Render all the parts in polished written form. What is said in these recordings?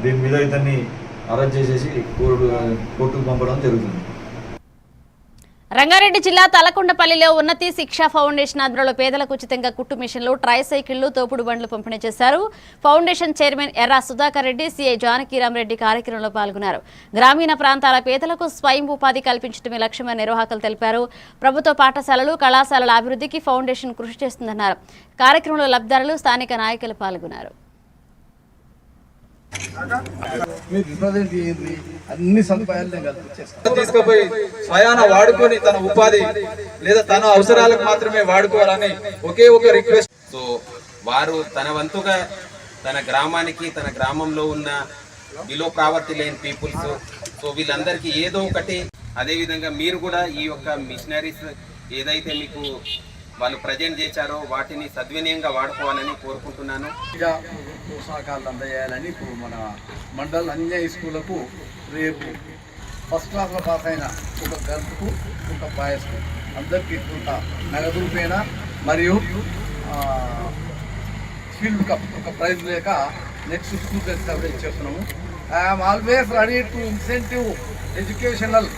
దీని మీద ఇతన్ని అరెస్ట్ చేసేసి కోర్టుకు పంపడం జరుగుతుంది. రంగారెడ్డి జిల్లా తలకొండపల్లిలో ఉన్నతి శిక్షా ఫౌండేషన్ ఆధ్వర్యంలో పేదలకు ఉచితంగా కుట్టు మిషన్లు, ట్రైసైకిళ్లు, తోపుడు బండ్లు పంపిణీ చేశారు. ఫౌండేషన్ చైర్మన్ ఎర్రా సుధాకర్ రెడ్డి, సిఐ జానకిరామ్ రెడ్డి కార్యక్రమంలో పాల్గొన్నారు. గ్రామీణ ప్రాంతాల పేదలకు స్వయం ఉపాధి కల్పించడమే లక్ష్యమని నిర్వాహకులు తెలిపారు. ప్రభుత్వ పాఠశాలలు, కళాశాలల అభివృద్ధికి ఫౌండేషన్ కృషి చేస్తుందన్నారు. కార్యక్రమంలో లబ్ధిదారులు, స్థానిక నాయకులు పాల్గొన్నారు. అన్ని సదుపాయాలు తీసుకుపోయి స్వయాన వాడుకొని తన ఉపాధి లేదా తన అవసరాలకు మాత్రమే వాడుకోవాలని ఒకే ఒక రిక్వెస్ట్. సో వారు తన వంతుగా తన గ్రామానికి, తన గ్రామంలో ఉన్న బిలో ప్రావర్టీ లేని పీపుల్స్, సో వీళ్ళందరికీ ఏదో ఒకటి. అదేవిధంగా మీరు కూడా ఈ యొక్క మిషనరీస్ ఏదైతే మీకు వాళ్ళు ప్రజెంట్ చేశారో వాటిని సద్వినియంగా వాడుకోవాలని కోరుకుంటున్నాను. పోషకాలు అందజేయాలని ఇప్పుడు మన మండల్ అన్ని స్కూళ్ళకు రేపు ఫస్ట్ క్లాస్లో పాస్ అయిన ఒక గర్ల్స్కు, ఒక బాయ్స్కు అందరికీ ఒక నగదు రూపేణ మరియు ఫీల్డ్ కప్ ఒక ప్రైజ్ లేక నెక్స్ట్ స్కూల్ కూడా ఇచ్చేస్తున్నాము. I'm always ready to incentive educational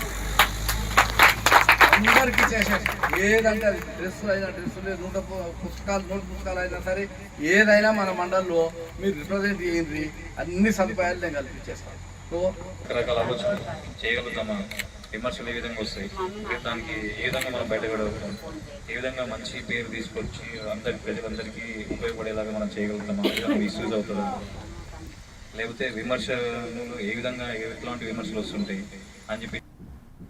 అందరికీ చేసేది. ఏదంటే అది డ్రెస్సులు అయినా, డ్రెస్సులు నోట్ పుస్తకాలు అయినా సరే ఏదైనా మన మండల్లో మీరు రిప్రజెంట్ చేయండి, అన్ని సదుపాయాలు నేను కల్పించేస్తాను. సో రకరకాల ఆలోచనలు చేయగలుగుతామా, విమర్శలు ఏ విధంగా వస్తాయి, దానికి ఏ విధంగా మనం బయటపడగలుగుతాం, ఏ విధంగా మంచి పేరు తీసుకొచ్చి ప్రజలందరికీ ఉపయోగపడేలాగా మనం చేయగలుగుతామా, మిస్యూజ్ అవుతుందా, లేకపోతే విమర్శలు ఏ విధంగా ఎట్లాంటి విమర్శలు వస్తుంటాయి అని చెప్పి